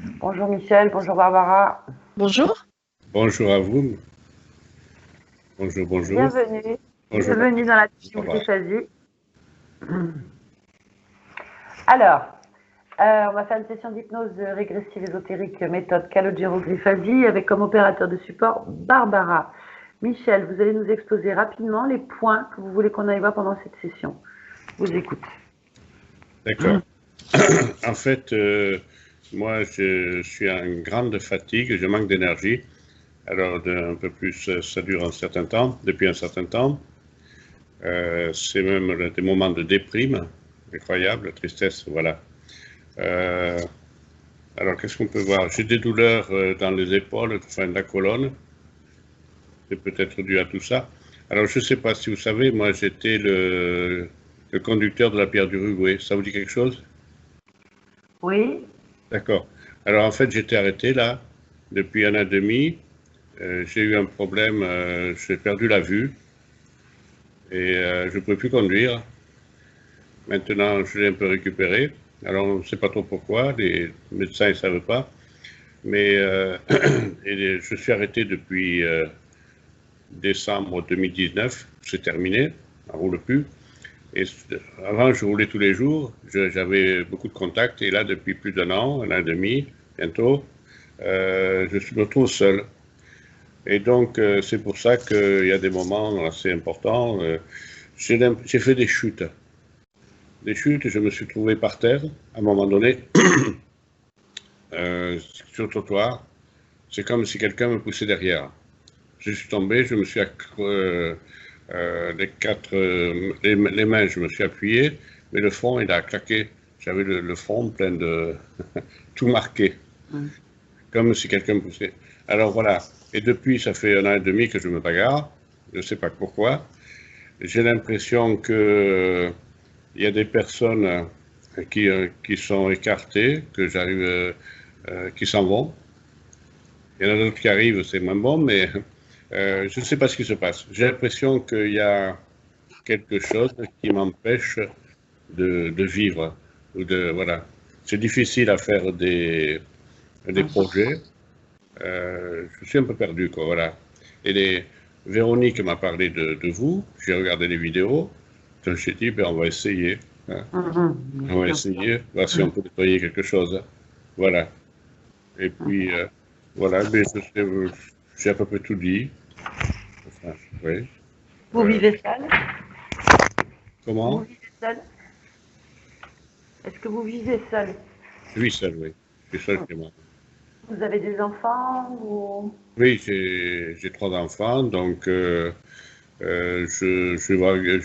Bonjour Michel, bonjour Barbara. Bonjour. Bonjour à vous. Bonjour, bonjour. Bienvenue. Bonjour. Bienvenue dans la team Griffasie. Alors, on va faire une session d'hypnose régressive ésotérique méthode Calogero Griffasie avec comme opérateur de support Barbara. Michel, vous allez nous exposer rapidement les points que vous voulez qu'on aille voir pendant cette session. Je vous écoute. D'accord. En fait, moi, je suis en grande fatigue, je manque d'énergie. Alors, un peu plus, ça dure un certain temps, depuis un certain temps. C'est même des moments de déprime, incroyable, tristesse, voilà. Alors, qu'est-ce qu'on peut voir? J'ai des douleurs dans les épaules, enfin de la colonne. C'est peut-être dû à tout ça. Alors, je ne sais pas si vous savez, moi, j'étais le conducteur de la pierre d'Uruguay. Ça vous dit quelque chose? Oui. D'accord. Alors, en fait, j'étais arrêté là depuis 1 an et demi. J'ai eu un problème, j'ai perdu la vue et je ne peux plus conduire. Maintenant, je l'ai un peu récupéré. Alors, on ne sait pas trop pourquoi, les médecins ne savent pas. Mais et je suis arrêté depuis décembre 2019. C'est terminé, on ne roule plus. Et avant, je roulais tous les jours, j'avais beaucoup de contacts, et là, depuis plus d'1 an, 1 an et demi, bientôt, je me retrouve seul. Et donc, c'est pour ça qu'il y a des moments assez importants. J'ai fait des chutes. Des chutes, je me suis trouvé par terre, à un moment donné, sur le trottoir. C'est comme si quelqu'un me poussait derrière. Je suis tombé, je me suis les mains, je me suis appuyé, mais le front, il a claqué. J'avais le front plein de tout marqué, comme si quelqu'un me poussait. Alors voilà. Et depuis, ça fait 1 an et demi que je me bagarre. Je ne sais pas pourquoi. J'ai l'impression que il y a des personnes qui sont écartées, que j'arrive, qui s'en vont. Il y en a d'autres qui arrivent, c'est moins bon, mais je ne sais pas ce qui se passe. J'ai l'impression qu'il y a quelque chose qui m'empêche de vivre. Voilà. C'est difficile à faire des projets. Je suis un peu perdu, quoi, voilà. Et Véronique m'a parlé de vous, j'ai regardé les vidéos, donc j'ai dit, ben, on va essayer. Hein. On va essayer, voir si on peut nettoyer quelque chose. Voilà. Et puis, voilà, mais j'ai à peu près tout dit. Enfin, oui. Vous vivez seul? Comment? Vous vivez seul? Est-ce que vous vivez seul? Je vis seul, oui. Je suis seul chez moi. Vous avez des enfants ou... Oui, j'ai 3 enfants, donc je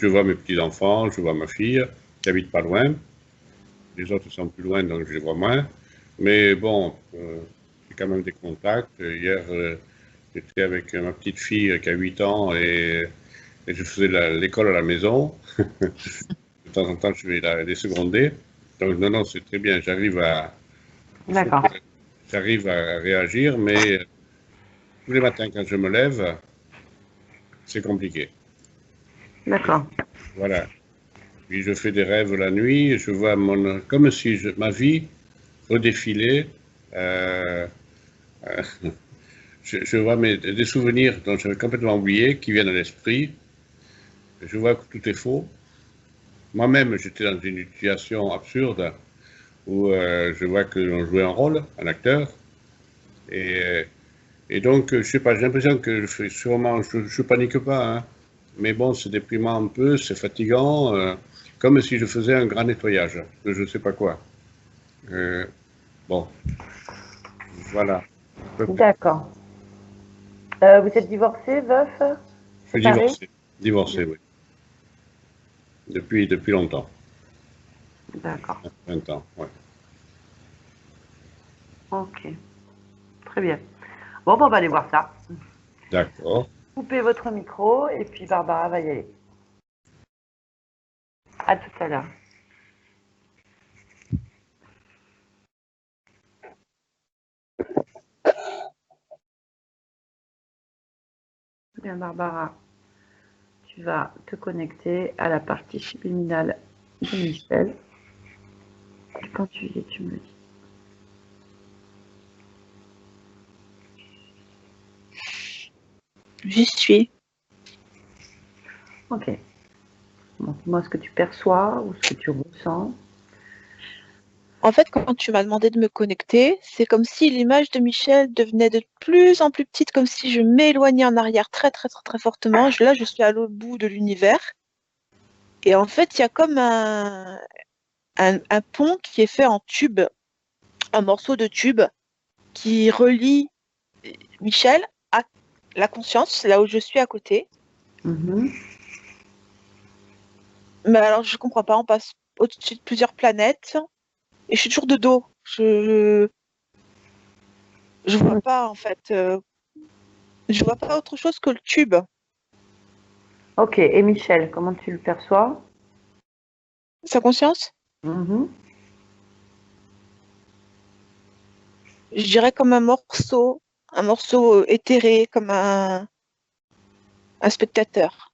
vois mes petits-enfants, je vois ma fille, qui habite pas loin. Les autres sont plus loin, donc je les vois moins. Mais bon, j'ai quand même des contacts. Hier, j'étais avec ma petite fille qui a 8 ans et je faisais l'école à la maison. De temps en temps, je vais les seconder. Donc, non, non, c'est très bien. D'accord. J'arrive à réagir, mais tous les matins, quand je me lève, c'est compliqué. D'accord. Voilà. Puis je fais des rêves la nuit, je vois comme si ma vie redéfilait. Euh, euh, je vois des souvenirs dont j'avais complètement oublié qui viennent à l'esprit. Je vois que tout est faux. Moi-même, j'étais dans une situation absurde où je vois que l'on jouait un rôle, un acteur. Et, et donc, je sais pas, j'ai l'impression que je fais sûrement, je panique pas, hein, mais bon, c'est déprimant un peu, c'est fatigant, comme si je faisais un grand nettoyage, de je sais pas quoi. Bon, voilà. D'accord. Vous êtes divorcé, veuf? Je suis Séparé? divorcé, oui, depuis longtemps, D'accord. 20 ans, ouais. Ok. Très bien. Bon, on va aller voir ça. D'accord. Coupez votre micro et puis Barbara va y aller. À tout à l'heure. Bien, Barbara, tu vas te connecter à la partie subliminale de Michel. Et quand tu y es, tu me le dis. J'y suis. Ok. Moi, ce que tu perçois ou ce que tu ressens. En fait, quand tu m'as demandé de me connecter, c'est comme si l'image de Michel devenait de plus en plus petite, comme si je m'éloignais en arrière très, très, très, très fortement. Là, je suis à l'autre bout de l'univers. Et en fait, il y a comme un pont qui est fait en tube, un morceau de tube qui relie Michel à la conscience, là où je suis à côté. Mhm. Mais alors, je comprends pas, on passe au-dessus de plusieurs planètes et je suis toujours de dos. Je vois pas, en fait. Je vois pas autre chose que le tube. Ok. Et Michel, comment tu le perçois? Sa conscience? Mhm. Je dirais comme un morceau éthéré, comme un spectateur.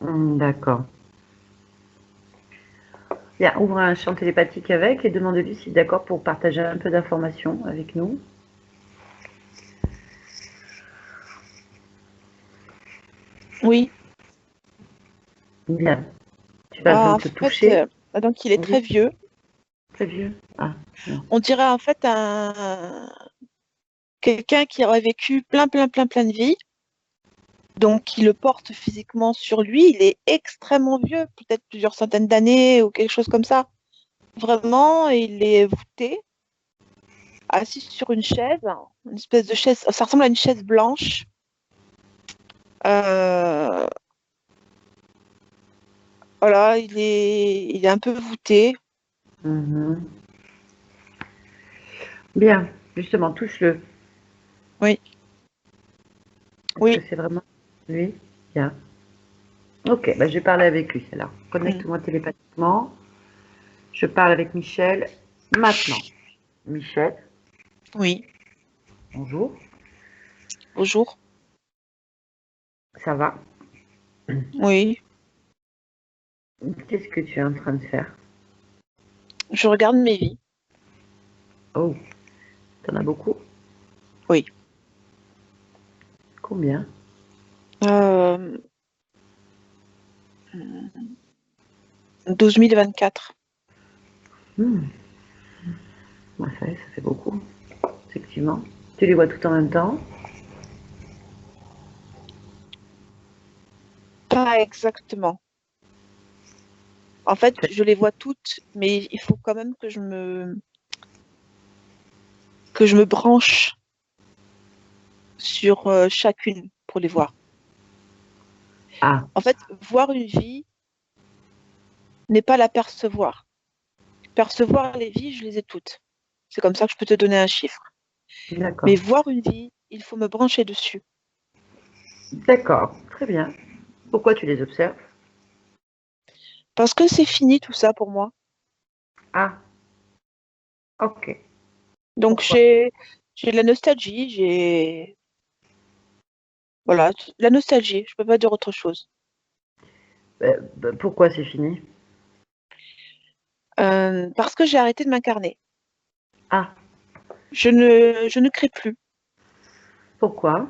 D'accord. Bien, ouvre un champ télépathique avec et demande-lui s'il est d'accord pour partager un peu d'informations avec nous. Oui. Bien. Tu vas En donc te fait, toucher. donc il est Oui, très vieux. très vieux. Ah, non. On dirait en fait quelqu'un qui aurait vécu plein, plein, plein, plein de vies. Donc, qui le porte physiquement sur lui. Il est extrêmement vieux, peut-être plusieurs centaines d'années ou quelque chose comme ça. Vraiment, il est voûté, assis sur une espèce de chaise. Ça ressemble à une chaise blanche. Euh, voilà, il est un peu voûté. Mhm. Bien. Justement, touche-le. Oui, Est-ce que oui. c'est vraiment lui? Bien. Ok, bah, je vais parler avec lui. Alors, Mm. connecte-moi télépathiquement. Je parle avec Michel maintenant. Michel, Oui. bonjour. Bonjour. Ça va? Oui. Qu'est-ce que tu es en train de faire? Je regarde mes vies. Oh, t'en as beaucoup? Oui. Combien? Euh, 12 024. Hmm. Ouais, ça fait beaucoup, effectivement. Tu les vois tout en même temps? Pas exactement. En fait, je les vois toutes, mais il faut quand même que je me branche sur chacune pour les voir. Ah, En fait, voir une vie n'est pas la percevoir. Percevoir les vies, je les ai toutes. C'est comme ça que je peux te donner un chiffre. Mais d'accord. voir une vie, il faut me brancher dessus. D'accord, très bien. Pourquoi tu les observes? Parce que c'est fini tout ça pour moi. Ah, ok. Donc Pourquoi? j'ai de la nostalgie, j'ai voilà, la nostalgie, je peux pas dire autre chose. Pourquoi c'est fini? Parce que j'ai arrêté de m'incarner. Ah, Je ne crée plus. pourquoi?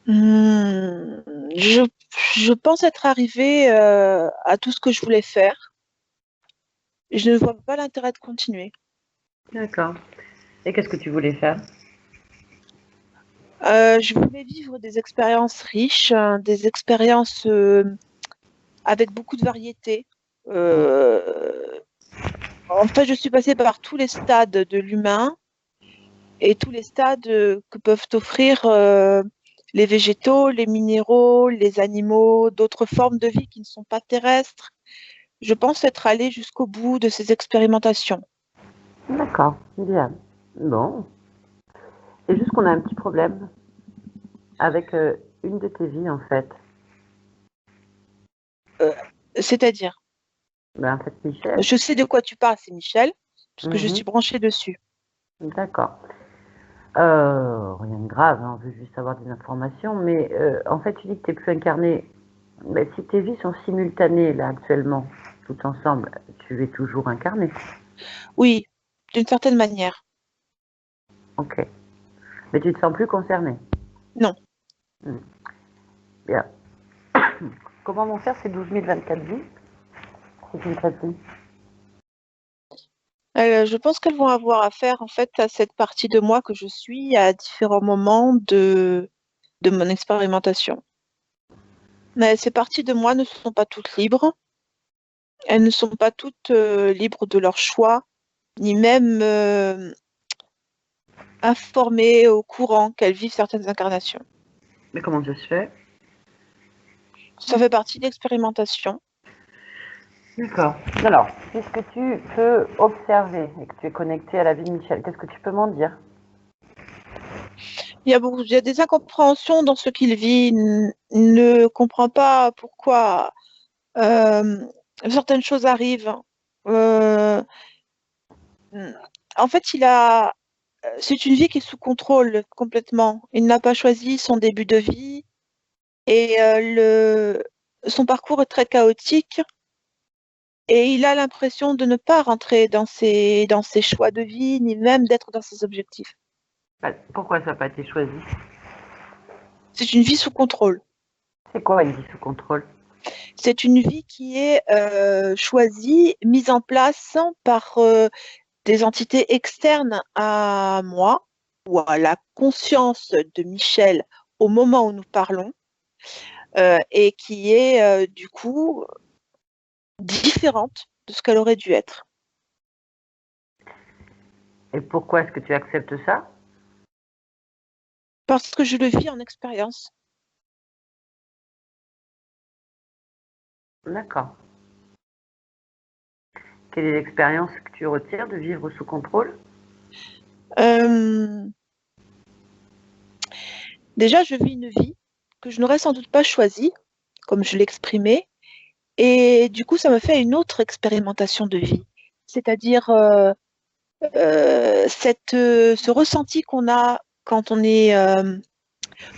Hmm, je, je pense être arrivée à tout ce que je voulais faire. Je ne vois pas l'intérêt de continuer. D'accord. Et qu'est-ce que tu voulais faire? Je voulais vivre des expériences riches, des expériences avec beaucoup de variété. Euh, En fait, je suis passée par tous les stades de l'humain et tous les stades que peuvent offrir les végétaux, les minéraux, les animaux, d'autres formes de vie qui ne sont pas terrestres. Je pense être allée jusqu'au bout de ces expérimentations. D'accord, bien. Bon. C'est juste qu'on a un petit problème avec une de tes vies, en fait. Euh, C'est-à-dire, Ben, en fait, Michel. je sais de quoi tu parles, c'est Michel, puisque je Mhm. suis branchée dessus. D'accord. Rien de grave, hein, on veut juste avoir des informations, mais en fait, tu dis que tu n'es plus incarné. Mais si tes vies sont simultanées, là, actuellement, tout ensemble, tu es toujours incarné. Oui, d'une certaine manière. Ok. Mais tu ne te sens plus concerné? Non. Bien. Comment vont faire ces 12 024 vies si tu ne traites plus? Je pense qu'elles vont avoir affaire en fait à cette partie de moi que je suis à différents moments de mon expérimentation. Mais ces parties de moi ne sont pas toutes libres. Elles ne sont pas toutes libres de leur choix, ni même informées au courant qu'elles vivent certaines incarnations. Mais comment ça se fait? Ça fait partie de l'expérimentation. D'accord. Alors, puisque tu peux observer et que tu es connecté à la vie de Michel, qu'est-ce que tu peux m'en dire? Il y a des incompréhensions dans ce qu'il vit. Il ne comprend pas pourquoi euh, certaines choses arrivent. Euh, En fait, c'est une vie qui est sous contrôle complètement. Il n'a pas choisi son début de vie et son parcours est très chaotique et il a l'impression de ne pas rentrer dans ses choix de vie, ni même d'être dans ses objectifs. Pourquoi ça n'a pas été choisi? C'est une vie sous contrôle. C'est quoi une vie sous contrôle? C'est une vie qui est choisie, mise en place par des entités externes à moi ou à la conscience de Michel au moment où nous parlons, et qui est du coup différente de ce qu'elle aurait dû être. Et pourquoi est-ce que tu acceptes ça? Parce que je le vis en expérience. D'accord. Quelle est l'expérience que tu retires de vivre sous contrôle? Euh, Déjà, je vis une vie que je n'aurais sans doute pas choisie, comme je l'exprimais, et du coup, ça me fait une autre expérimentation de vie. C'est-à-dire ce ressenti qu'on a quand on est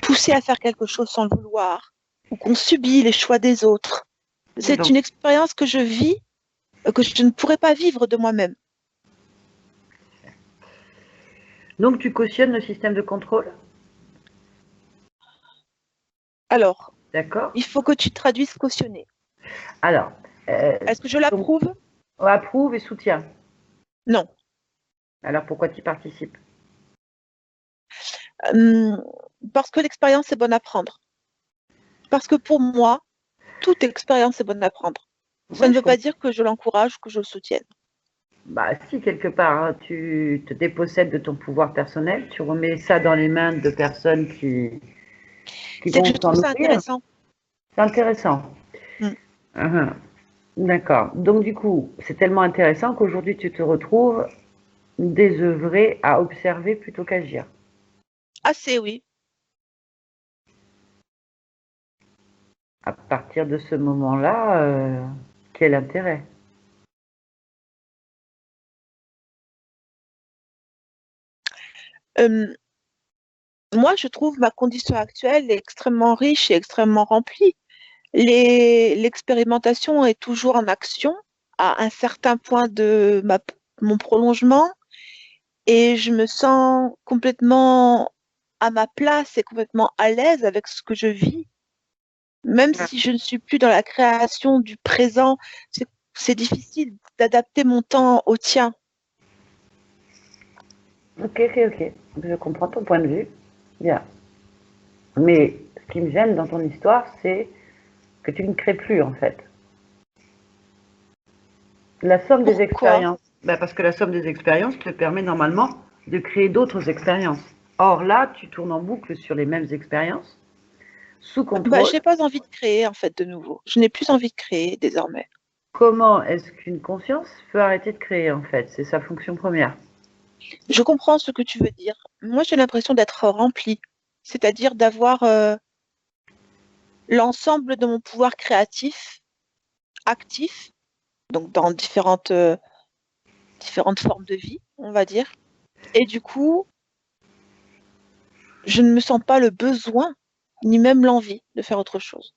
poussé à faire quelque chose sans le vouloir, ou qu'on subit les choix des autres. C'est Donc, une expérience que je vis, que je ne pourrais pas vivre de moi-même. donc tu cautionnes le système de contrôle? Alors, D'accord. il faut que tu traduises cautionner. Alors, Est-ce que je donc, l'approuve? on approuve et soutient. Non. Alors pourquoi tu y participes? Hum, Parce que l'expérience est bonne à prendre. Parce que pour moi, toute expérience est bonne à prendre. Ça Ouais, ne je veut pas comprends. dire que je l'encourage ou que je le soutienne. Bah, si quelque part hein, tu te dépossèdes de ton pouvoir personnel, tu remets ça dans les mains de personnes qui C'est que vont je s'en trouve ça nourrir. intéressant. C'est intéressant. Hum. Uhum. D'accord. Donc du coup, c'est tellement intéressant qu'aujourd'hui tu te retrouves désœuvré à observer plutôt qu'agir. Assez, oui. À partir de ce moment-là, quel intérêt? Hum, Moi, je trouve ma condition actuelle extrêmement riche et extrêmement remplie. L'expérimentation est toujours en action à un certain point de mon prolongement et je me sens complètement à ma place et complètement à l'aise avec ce que je vis. Même si je ne suis plus dans la création du présent, c'est difficile d'adapter mon temps au tien. Ok, ok, ok. Je comprends ton point de vue. Bien. Mais ce qui me gêne dans ton histoire, c'est que tu ne crées plus en fait. La somme des Pourquoi? expériences. Ben, parce que la somme des expériences te permet normalement de créer d'autres expériences. Or là, tu tournes en boucle sur les mêmes expériences, sous Bah, contrôle. je n'ai pas envie de créer en fait de nouveau. Je n'ai plus envie de créer désormais. Comment est-ce qu'une conscience peut arrêter de créer en fait? C'est sa fonction première. Je comprends ce que tu veux dire. Moi, j'ai l'impression d'être remplie, c'est-à-dire d'avoir l'ensemble de mon pouvoir créatif actif, donc dans différentes formes de vie, on va dire. Et du coup, je ne me sens pas le besoin, ni même l'envie de faire autre chose.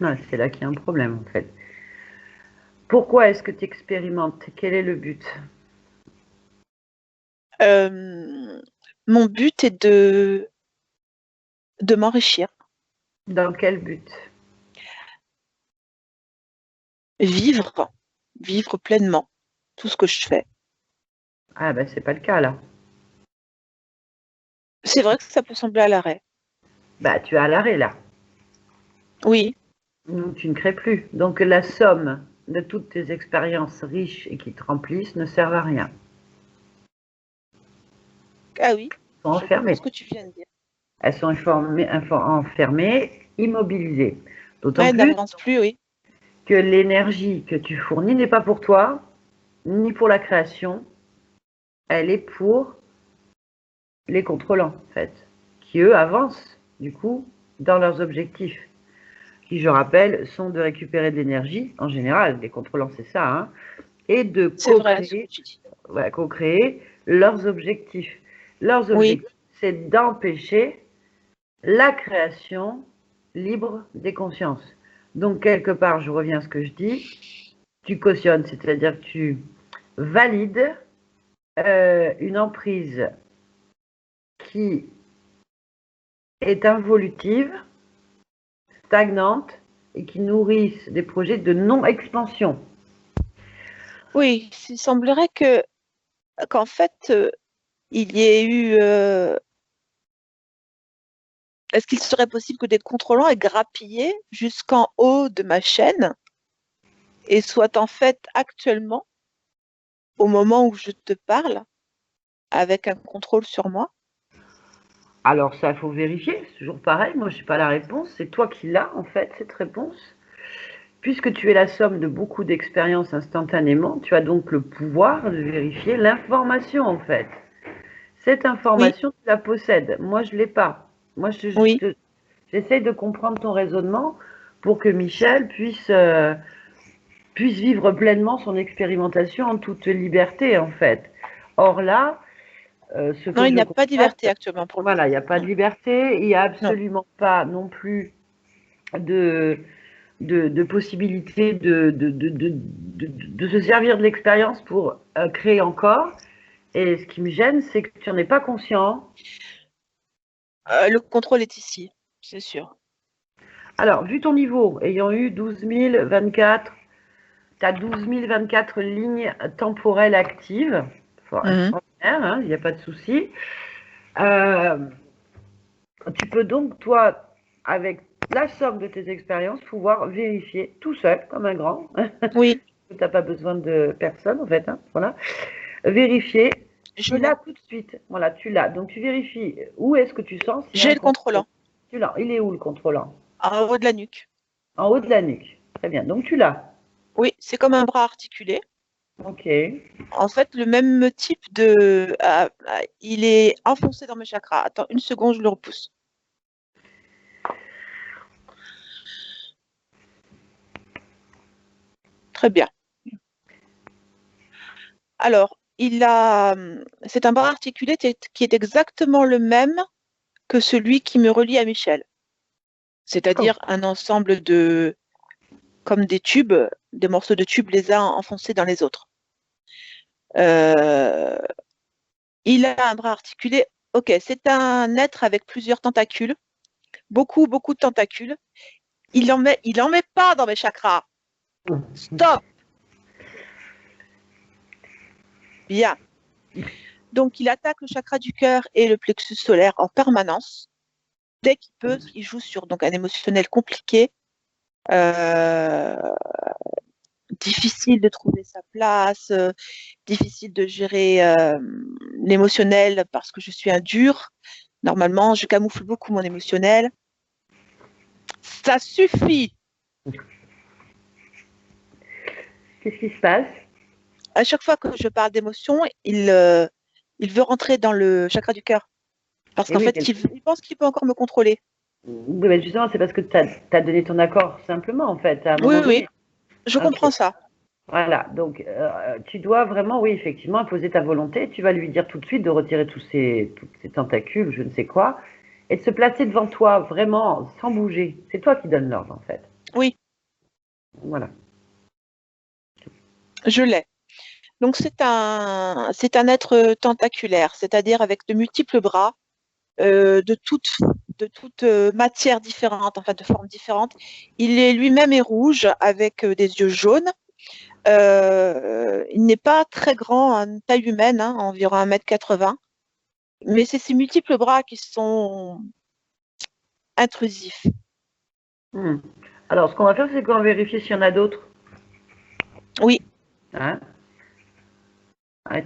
Ouais, c'est là qu'il y a un problème en fait. Pourquoi est-ce que tu expérimentes? Quel est le but? Mon but est de m'enrichir, Dans quel but? vivre pleinement tout ce que je fais. Ah ben c'est pas le cas là. C'est vrai que ça peut sembler à l'arrêt. Bah tu es à l'arrêt là. Oui, Donc, tu ne crées plus. Donc la somme de toutes tes expériences riches et qui te remplissent ne servent à rien. ah oui, Elles sont je comprends enfermées. ce que tu viens de dire. Elles sont enfermées, immobilisées. D'autant Ouais, elle plus n'avance plus, oui. que l'énergie que tu fournis n'est pas pour toi, ni pour la création. Elle est pour les contrôlants, en fait, qui eux avancent, du coup, dans leurs objectifs, qui, je rappelle, sont de récupérer de l'énergie, en général, les contrôlants, c'est ça, hein, et de C'est vrai ce que tu dis. co-créer leurs objectifs. Leurs Oui, objectifs, c'est d'empêcher la création libre des consciences. Donc, quelque part, je reviens à ce que je dis, tu cautionnes, c'est-à-dire que tu valides une emprise qui est involutive, stagnante et qui nourrissent des projets de non-expansion. oui, il semblerait qu'en fait, il y ait eu. Est-ce qu'il serait possible que des contrôlants aient grappillé jusqu'en haut de ma chaîne et soient en fait actuellement, au moment où je te parle, avec un contrôle sur moi? Alors ça, il faut vérifier, c'est toujours pareil, moi je n'ai pas la réponse, c'est toi qui l'as en fait, cette réponse. Puisque tu es la somme de beaucoup d'expériences instantanément, tu as donc le pouvoir de vérifier l'information en fait. Cette Oui, information, tu la possèdes, moi je ne l'ai pas. Moi oui, j'essaye de comprendre ton raisonnement pour que Michel puisse vivre pleinement son expérimentation en toute liberté en fait. Or là, ce non, que il je n'y a pas de constate, liberté actuellement pour lui. voilà, il n'y a pas de Non, liberté, il n'y a non. absolument pas non plus de, de possibilité de se servir de l'expérience pour créer encore. Et ce qui me gêne, c'est que tu n'en es pas conscient. Le contrôle est ici, c'est sûr. Alors, vu ton niveau, ayant eu 12 024, tu as 12 024 lignes temporelles actives. Mhm. Extraordinaire, hein, il n'y a pas de souci. Euh, Tu peux donc, toi, avec la somme de tes expériences, pouvoir vérifier tout seul, comme un grand. Oui, Tu n'as pas besoin de personne, en fait. Hein, voilà. Vérifier. je Tu l'ai. l'as tout de suite. Voilà, tu l'as. Donc, tu vérifies où est-ce que tu sens s'il y a J'ai un le contrôle. contrôlant Tu l'as. Il est où, le contrôlant? en haut de la nuque. En haut de la nuque. Très bien. Donc, tu l'as. Oui, c'est comme un bras articulé. OK. En fait, le même type de. Il est enfoncé dans mes chakras. Attends, une seconde, je le repousse. Très bien. Alors, c'est un bras articulé qui est exactement le même que celui qui me relie à Michel. Oh. C'est-à-dire un ensemble comme des tubes, des morceaux de tubes les uns enfoncés dans les autres. Euh, il a un bras articulé. Ok, c'est un être avec plusieurs tentacules, beaucoup, beaucoup de tentacules. Il en met pas dans mes chakras. Stop. Bien. Donc, il attaque le chakra du cœur et le plexus solaire en permanence. Dès qu'il peut, il joue sur donc un émotionnel compliqué, euh, difficile de trouver sa place, difficile de gérer l'émotionnel parce que je suis un dur. Normalement, je camoufle beaucoup mon émotionnel. Ça suffit. Qu'est-ce qui se passe? À chaque fois que je parle d'émotion, il veut rentrer dans le chakra du cœur. Parce Eh qu'en oui, fait, il pense qu'il peut encore me contrôler. oui, mais justement, c'est parce que tu as donné ton accord simplement, en fait, à un Oui, moment oui, donné. je Ok. comprends ça. Voilà, donc tu dois vraiment, oui, effectivement, imposer ta volonté. Tu vas lui dire tout de suite de retirer toutes ces tentacules, je ne sais quoi, et de se placer devant toi, vraiment, sans bouger. C'est toi qui donnes l'ordre, en fait. Oui, Voilà. je l'ai. Donc c'est un être tentaculaire, c'est-à-dire avec de multiples bras, de toute matière différente, enfin de formes différentes. Lui-même est rouge avec des yeux jaunes. Il n'est pas très grand, à taille humaine, hein, environ 1,80 m, mais c'est ses multiples bras qui sont intrusifs. Alors, ce qu'on va faire, c'est qu'on va vérifier s'il y en a d'autres. Oui. Hein?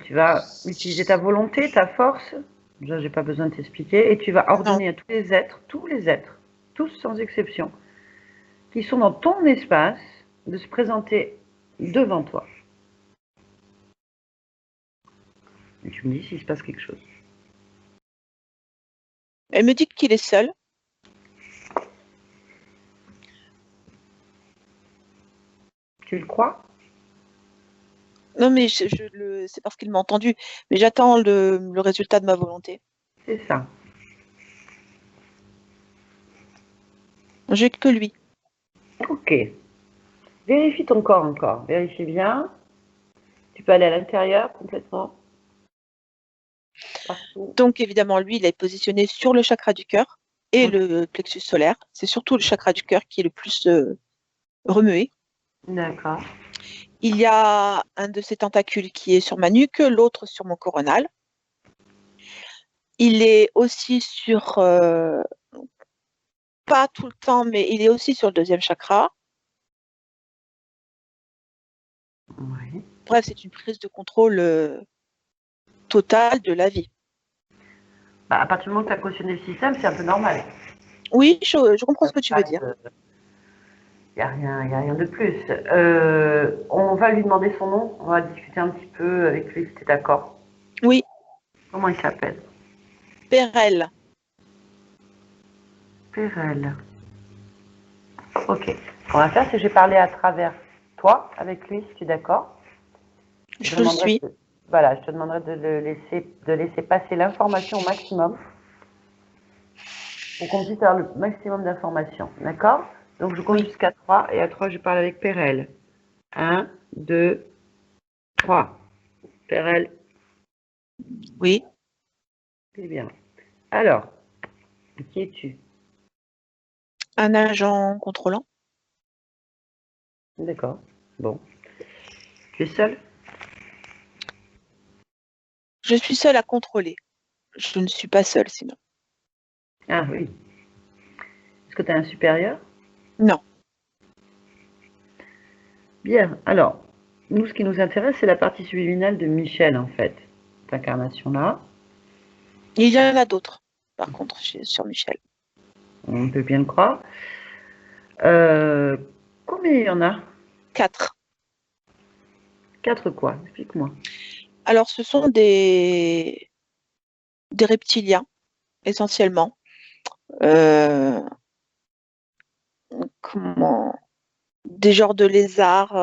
Tu vas utiliser ta volonté, ta force. Déjà, j'ai pas besoin de t'expliquer. Et tu vas ordonner à tous les êtres, tous sans exception, qui sont dans ton espace, de se présenter devant toi. Et tu me dis s'il se passe quelque chose. Elle me dit qu'il est seul. Tu le crois? Non, mais c'est parce qu'il m'a entendu. Mais j'attends le résultat de ma volonté. C'est ça. J'ai que lui. Ok. Vérifie ton corps encore. Vérifie bien. Tu peux aller à l'intérieur complètement. Partout. Donc, évidemment, lui, il est positionné sur le chakra du cœur et le plexus solaire. C'est surtout le chakra du cœur qui est le plus remué. D'accord. Il y a un de ses tentacules qui est sur ma nuque, l'autre sur mon coronal. Il est aussi sur, pas tout le temps, mais il est aussi sur le deuxième chakra. Oui. Bref, c'est une prise de contrôle totale de la vie. À partir du moment que tu as cautionné le système, c'est un peu normal. Oui, je comprends ce que tu veux dire. Il n'y a rien de plus. On va lui demander son nom. On va discuter un petit peu avec lui, si tu es d'accord. Oui. Comment il s'appelle? Pérel. Pérel. Ok. Ce qu'on va faire, c'est que j'ai parlé à travers toi, avec lui, si tu es d'accord. Je le suis. Voilà, je te demanderai de laisser passer l'information au maximum pour qu'on puisse faire le maximum d'informations. D'accord? Donc, je compte jusqu'à 3 et à 3, je parle avec Pérel. 1, 2, 3. Pérel. Oui. C'est bien. Alors, qui es-tu? Un agent contrôlant. D'accord. Bon. Tu es seul? Je suis seule à contrôler. Je ne suis pas seule sinon. Ah oui. Est-ce que tu as un supérieur? Non. Bien. Alors, nous, ce qui nous intéresse, c'est la partie subliminale de Michel, en fait. Cette incarnation-là. Il y en a d'autres, par contre, sur Michel. On peut bien le croire. Combien il y en a? 4. 4 quoi? Explique-moi. Alors, ce sont des reptiliens, essentiellement. Des genres de lézards,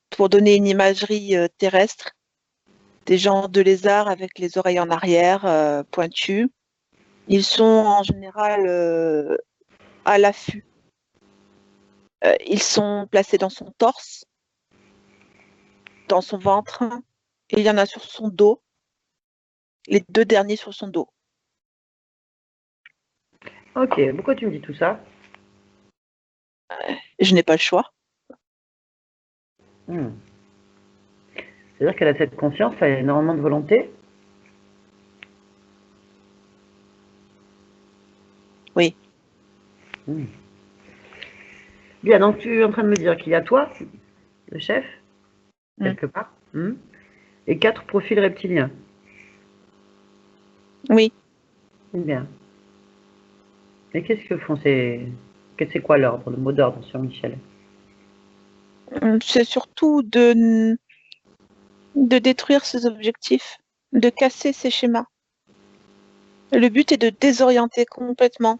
pour donner une imagerie terrestre. Des genres de lézards avec les oreilles en arrière, pointues. Ils sont en général à l'affût. Ils sont placés dans son torse, dans son ventre, et il y en a sur son dos. Les 2 derniers sur son dos. Ok, pourquoi tu me dis tout ça? Je n'ai pas le choix. C'est-à-dire qu'elle a cette conscience, elle a énormément de volonté? Oui. Bien, donc tu es en train de me dire qu'il y a toi, le chef, quelque part, et 4 profils reptiliens. Oui. Bien. Et qu'est-ce que font c'est quoi l'ordre, le mot d'ordre sur Michel? C'est surtout de détruire ses objectifs, de casser ses schémas. Le but est de désorienter complètement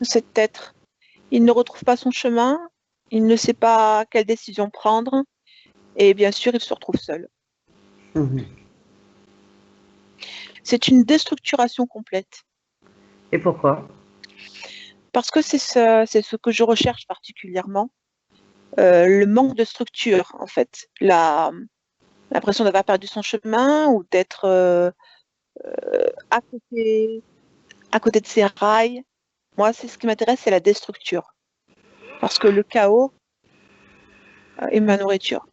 cet être. Il ne retrouve pas son chemin, il ne sait pas quelle décision prendre, et bien sûr, il se retrouve seul. C'est une déstructuration complète. Et pourquoi? Parce que c'est ce que je recherche particulièrement. le manque de structure, en fait. L'impression d'avoir perdu son chemin ou d'être à côté de ses rails. Moi, c'est ce qui m'intéresse, c'est la déstructure. Parce que le chaos est ma nourriture.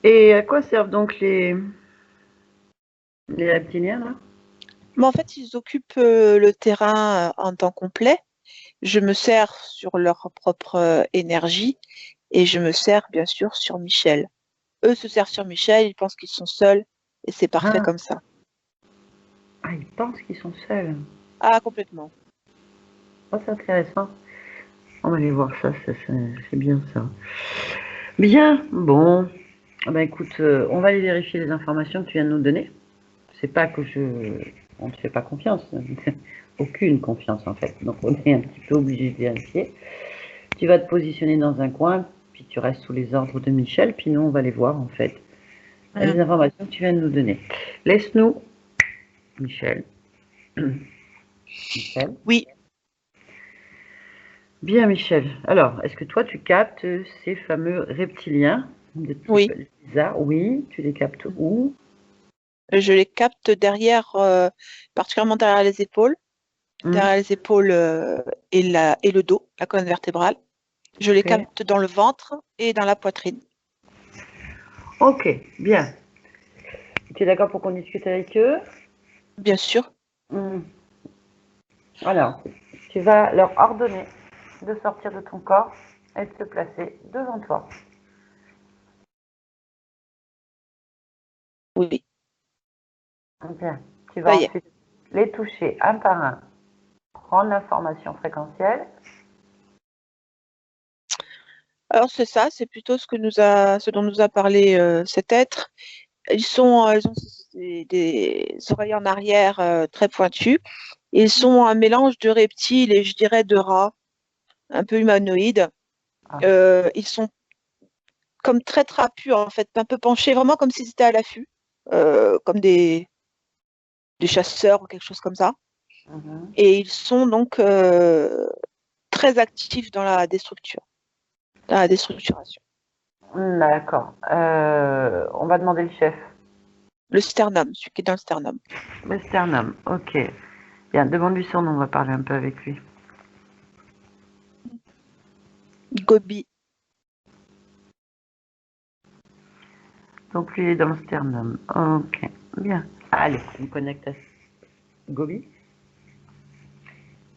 Et à quoi servent donc les reptiliens, là? Mais en fait, ils occupent le terrain en temps complet. Je me sers sur leur propre énergie et je me sers bien sûr sur Michel. Eux se servent sur Michel, ils pensent qu'ils sont seuls et c'est parfait Ah, comme ça. ah, ils pensent qu'ils sont seuls. Ah, complètement. Oh, c'est intéressant. On va aller voir ça, c'est bien ça. Bien, bon. Ah ben écoute, on va aller vérifier les informations que tu viens de nous donner. C'est pas que on ne te fait pas confiance. Aucune confiance en fait. Donc on est un petit peu obligé de vérifier. Tu vas te positionner dans un coin, puis tu restes sous les ordres de Michel, puis nous on va les voir en fait. Les informations que tu viens de nous donner. Laisse-nous, Michel. Michel. Oui, Bien, Michel. Alors, est-ce que toi, tu captes ces fameux reptiliens de type oui. Lisa? Oui, tu les captes où? Je les capte derrière, particulièrement derrière les épaules et le dos, la colonne vertébrale. Je les Ok. capte dans le ventre et dans la poitrine. Ok, bien. Tu es d'accord pour qu'on discute avec eux? Bien sûr. Hmm. Alors, tu vas leur ordonner de sortir de ton corps et de se placer devant toi. Oui, Bien. Tu ça vas y est. ensuite les toucher un par un, prendre l'information fréquentielle. Alors c'est ça, c'est plutôt ce dont nous a parlé cet être. Ils ont des oreilles en arrière très pointues. Ils sont un mélange de reptiles et je dirais de rats, un peu humanoïdes. Ah, Ils sont comme très trapus en fait, un peu penchés, vraiment comme s'ils étaient à l'affût, comme des chasseurs ou quelque chose comme ça. mhm. Et ils sont donc très actifs dans la déstructuration. D'accord. On va demander le chef. Le sternum, celui qui est dans le sternum. Le sternum, ok. Bien, demande-lui son nom, on va parler un peu avec lui. Gobi. Donc lui il est dans le sternum. Ok, bien. Allez, on me connecte à Gobi.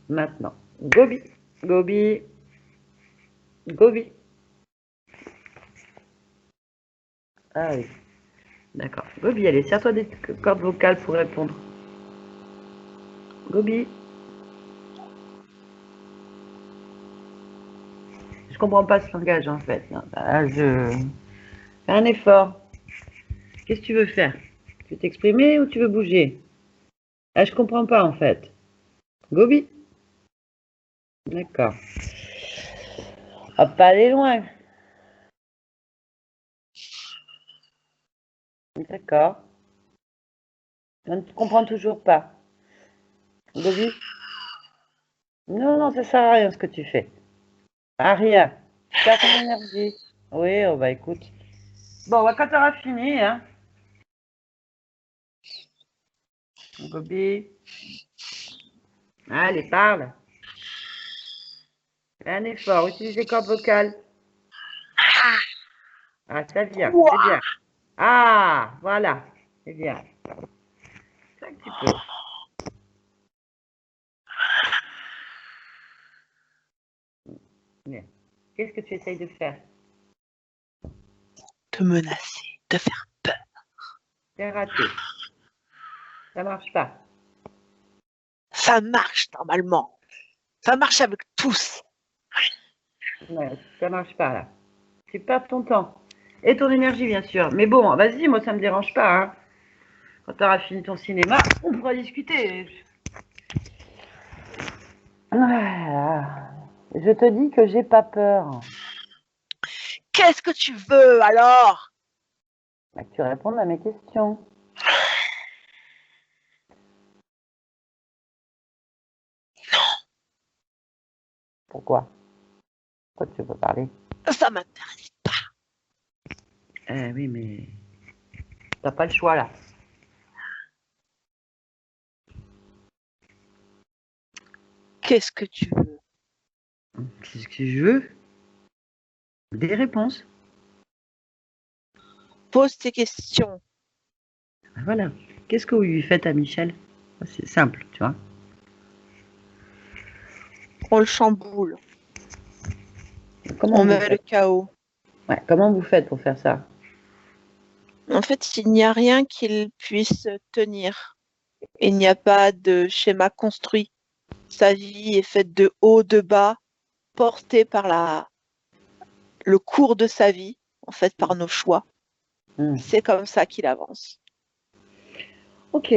Maintenant. Gobi, Gobi, Gobi. Ah oui, d'accord. Gobi, allez, serre-toi des cordes vocales pour répondre. Gobi. Je comprends pas ce langage en fait. Non, là, fais un effort. Qu'est-ce que tu veux faire? Tu veux t'exprimer ou tu veux bouger? Ah, je comprends pas en fait. Gobi. D'accord. On va pas aller loin. D'accord. Je ne comprends toujours pas. Gobi? Non, non, ça sert à rien ce que tu fais. À rien. Perds ton énergie. Oui, oh bah écoute. Bon, bah, quand tu auras fini, hein. Gobi. Allez, parle. Fais un effort. Utilise les cordes vocales. Ah, ça vient. C'est bien. Ah, voilà. C'est bien. C'est un petit peu. Bien. Qu'est-ce que tu essayes de faire? De menacer, de faire peur. C'est raté. Ça marche pas. Ça marche normalement. Ça marche avec tous. Ouais, ça marche pas là. Tu perds ton temps. Et ton énergie, bien sûr. Mais bon, vas-y, moi ça me dérange pas, hein. Quand tu auras fini ton cinéma, on pourra discuter. Ah, je te dis que j'ai pas peur. Qu'est-ce que tu veux alors? Bah, que tu répondes à mes questions. Pourquoi? Pourquoi tu veux parler? Ça m'intéresse pas. Oui, mais t'as pas le choix là. Qu'est-ce que tu veux? Qu'est-ce que je veux? Des réponses. Pose tes questions. Voilà. Qu'est-ce que vous lui faites à Michel? C'est simple, tu vois. On le chamboule. Comment On vous met le faites? chaos. Ouais, comment vous faites pour faire ça? En fait, il n'y a rien qu'il puisse tenir. Il n'y a pas de schéma construit. Sa vie est faite de haut, de bas, portée par le cours de sa vie, en fait, par nos choix. Hmm. C'est comme ça qu'il avance. Ok.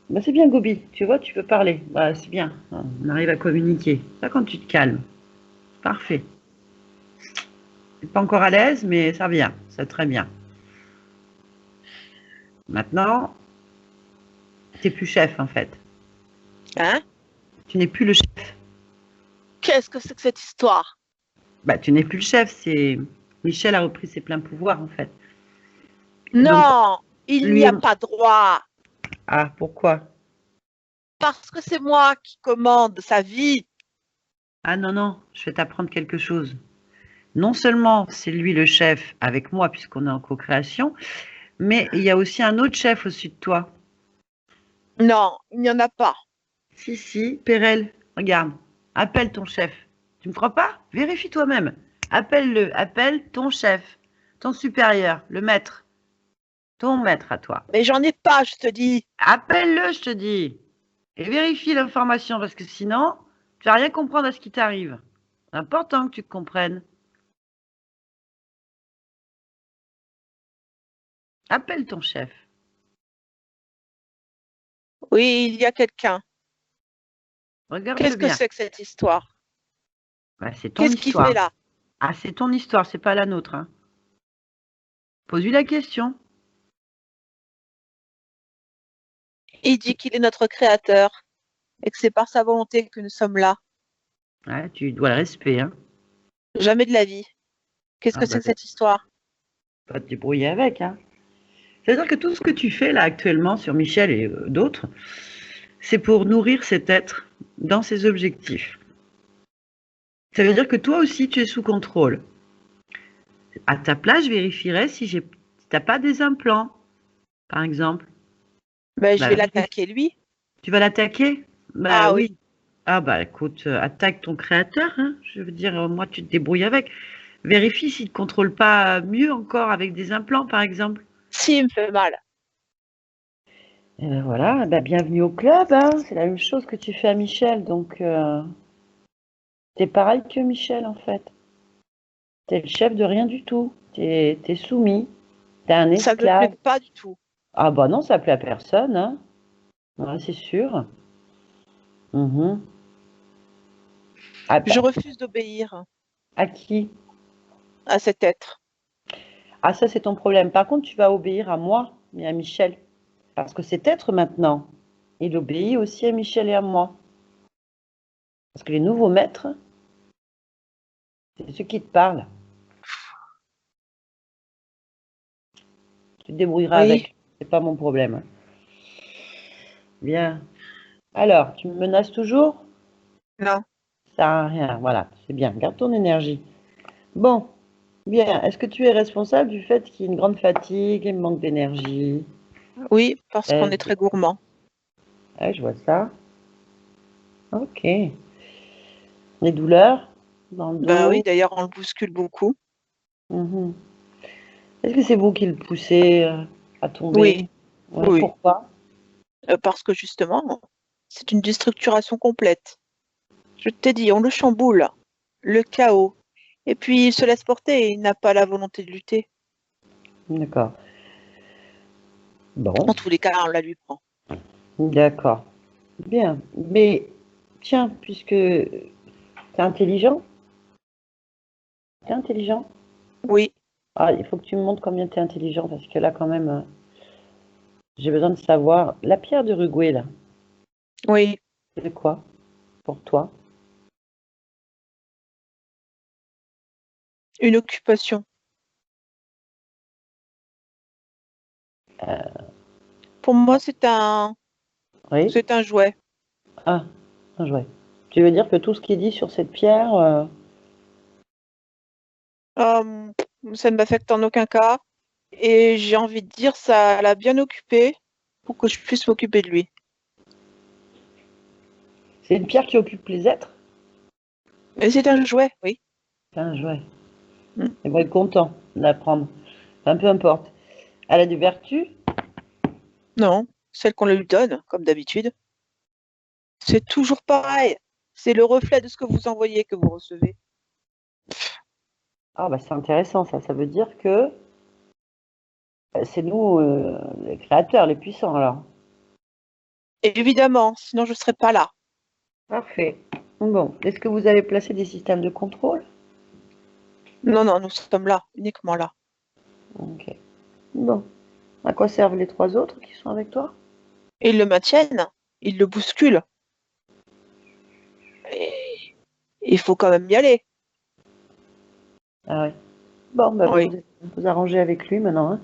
Bah, c'est bien, Gobi. Tu vois, tu peux parler. Bah, c'est bien. On arrive à communiquer. Ça, quand tu te calmes. Parfait. Tu n'es pas encore à l'aise, mais ça vient. C'est très bien. Maintenant, tu n'es plus chef, en fait. Hein? Tu n'es plus le chef. Qu'est-ce que c'est que cette histoire? Bah, tu n'es plus le chef. C'est Michel a repris ses pleins pouvoirs, en fait. Donc, Non, il n'y lui, a pas droit. ah, pourquoi? Parce que c'est moi qui commande sa vie. Ah non, non, je vais t'apprendre quelque chose. Non seulement c'est lui le chef avec moi, puisqu'on est en co-création, mais il y a aussi un autre chef au-dessus de toi. Non, il n'y en a pas. Si, si, Pérel, regarde, appelle ton chef. Tu me crois pas? Vérifie toi-même. Appelle-le, appelle ton chef, ton supérieur, le maître, ton maître à toi. Mais j'en ai pas, je te dis. Appelle-le, je te dis. Et vérifie l'information, parce que sinon, tu vas rien comprendre à ce qui t'arrive. C'est important que tu comprennes. Appelle ton chef. Oui, il y a quelqu'un. Regarde-le Qu'est-ce que bien. c'est que cette histoire? Bah, c'est ton Qu'est-ce qu'il fait histoire. là? Ah, c'est ton histoire, c'est pas la nôtre, hein. Pose-lui la question. Il dit qu'il est notre créateur et que c'est par sa volonté que nous sommes là. Ouais, tu dois le respect, hein. Jamais de la vie. Qu'est-ce Ah, que c'est bah, que cette histoire? tu vas te débrouiller avec, hein. C'est-à-dire que tout ce que tu fais là actuellement sur Michel et d'autres, c'est pour nourrir cet être dans ses objectifs. Ça veut dire que toi aussi, tu es sous contrôle. À ta place, je vérifierais si t'as pas des implants, par exemple. Ben, je Bah, vais l'attaquer lui. tu vas l'attaquer? Bah Ah oui. oui. Ah bah écoute, attaque ton créateur, hein. Je veux dire, moi, tu te débrouilles avec. Vérifie s'il ne te contrôle pas mieux encore avec des implants, par exemple. Si, il me fait mal. Et ben voilà, bah bienvenue au club, hein. C'est la même chose que tu fais à Michel, donc t'es pareil que Michel en fait. T'es le chef de rien du tout. T'es soumis. T'es un Ça ne me plaît esclave. pas du tout. Ah bah non, ça plaît à personne, hein. Ouais, c'est sûr. Mhm. Ah Je bah, refuse d'obéir à qui? à cet être. Ah ça c'est ton problème. Par contre, tu vas obéir à moi, mais à Michel. Parce que cet être maintenant, il obéit aussi à Michel et à moi. Parce que les nouveaux maîtres, c'est ceux qui te parlent. Tu te débrouilleras Oui, avec. C'est pas mon problème. Bien. Alors, tu me menaces toujours? non. Ça sert à rien. Voilà, c'est bien. Garde ton énergie. Bon, bien. Est-ce que tu es responsable du fait qu'il y ait une grande fatigue, un manque d'énergie? Oui, parce qu'on Euh, est très gourmand. ouais, je vois ça. Ok. Les douleurs dans le Bah oui, dos. d'ailleurs, on le bouscule beaucoup. Mhm. Est-ce que c'est vous qui le poussez à tomber? Oui, Ouais, oui. pourquoi? Parce que justement, c'est une déstructuration complète. Je t'ai dit, on le chamboule, le chaos. Et puis, il se laisse porter et il n'a pas la volonté de lutter. D'accord. En Bon, tous les cas, on la lui prend. d'accord. Bien. Mais tiens, puisque t'es intelligent, t'es intelligent. Oui, Ah, il faut que tu me montres combien tu es intelligent, parce que là, quand même, j'ai besoin de savoir. La pierre de Rugoué, là, oui. c'est quoi pour toi? Une occupation. Pour moi, c'est un Oui. jouet. Ah, un jouet. Tu veux dire que tout ce qui est dit sur cette pierre, Euh, Ça ne m'affecte en aucun cas. Et j'ai envie de dire, ça l'a bien occupé pour que je puisse m'occuper de lui. c'est une pierre qui occupe les êtres? Mais c'est un jouet, oui. C'est un jouet. Mm. Ils vont être contents d'apprendre. Enfin, peu importe. Elle a des vertus? Non, celle qu'on lui donne, comme d'habitude. C'est toujours pareil. C'est le reflet de ce que vous envoyez que vous recevez. Ah, bah c'est intéressant ça. Ça veut dire que c'est nous, les créateurs, les puissants alors. Et évidemment, sinon je ne serais pas là. Parfait. Bon, est-ce que vous avez placé des systèmes de contrôle? Non, non, nous sommes là, uniquement là. Ok. Bon. À quoi servent les 3 autres qui sont avec toi? Et ils le maintiennent, ils le bousculent. Et il faut quand même y aller. Ah oui. Bon, bah Oui, vous arrangez avec lui maintenant, hein.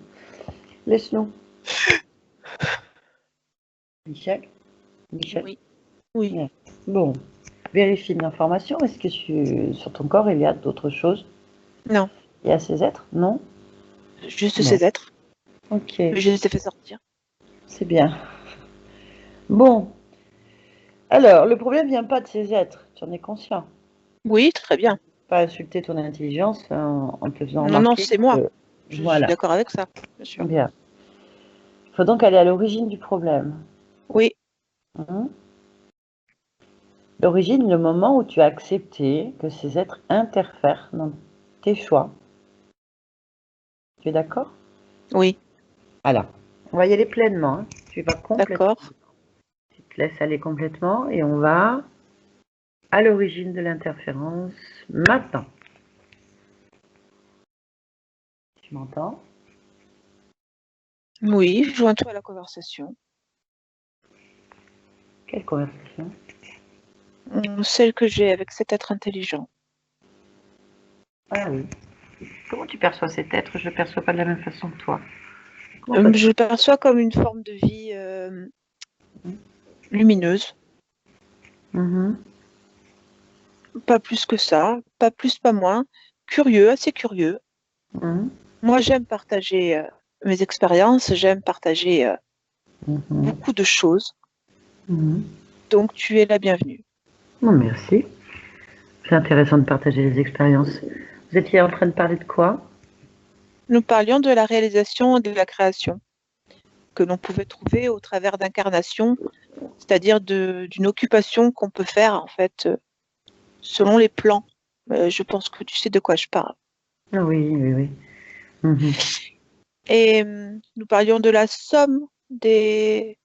Laisse-nous. Michel? Michel? oui, oui. Ouais. Bon. Vérifie l'information. Est-ce que sur ton corps, il y a d'autres choses? Non, Il y a ces êtres? Non? juste Non. ces êtres. Ok. Mais je les ai fait sortir. C'est bien. Bon. Alors, le problème vient pas de ces êtres. Tu en es conscient. Oui, très bien. Pas insulter ton intelligence en te faisant Non, non, remarquer c'est moi. que... Je suis Voilà. d'accord avec ça, bien sûr. Bien. Il faut donc aller à l'origine du problème. Oui, Hein. L'origine, le moment où tu as accepté que ces êtres interfèrent dans tes choix. Tu es d'accord? oui, Alors, on va y aller pleinement, hein. Tu vas complètement. d'accord. Tu te laisses aller complètement et on va à l'origine de l'interférence maintenant. Tu m'entends? Oui, joins-toi à la conversation. Quelle conversation? Celle que j'ai avec cet être intelligent. Ah oui. Comment tu perçois cet être? Je ne le perçois pas de la même façon que toi. Comment toi Je le perçois comme une forme de vie lumineuse. Mhm. Pas plus que ça, pas plus, pas moins. Curieux, assez curieux. Mhm. Moi, j'aime partager mes expériences, j'aime partager Mhm. beaucoup de choses. Mhm. Donc, tu es la bienvenue. Oh, merci. C'est intéressant de partager les expériences. Vous étiez en train de parler de quoi? Nous parlions de la réalisation et de la création que l'on pouvait trouver au travers d'incarnations, c'est-à-dire d'une occupation qu'on peut faire, en fait, selon les plans. Je pense que tu sais de quoi je parle. Ah oui, oui, oui. Mhm. Et nous parlions de la somme des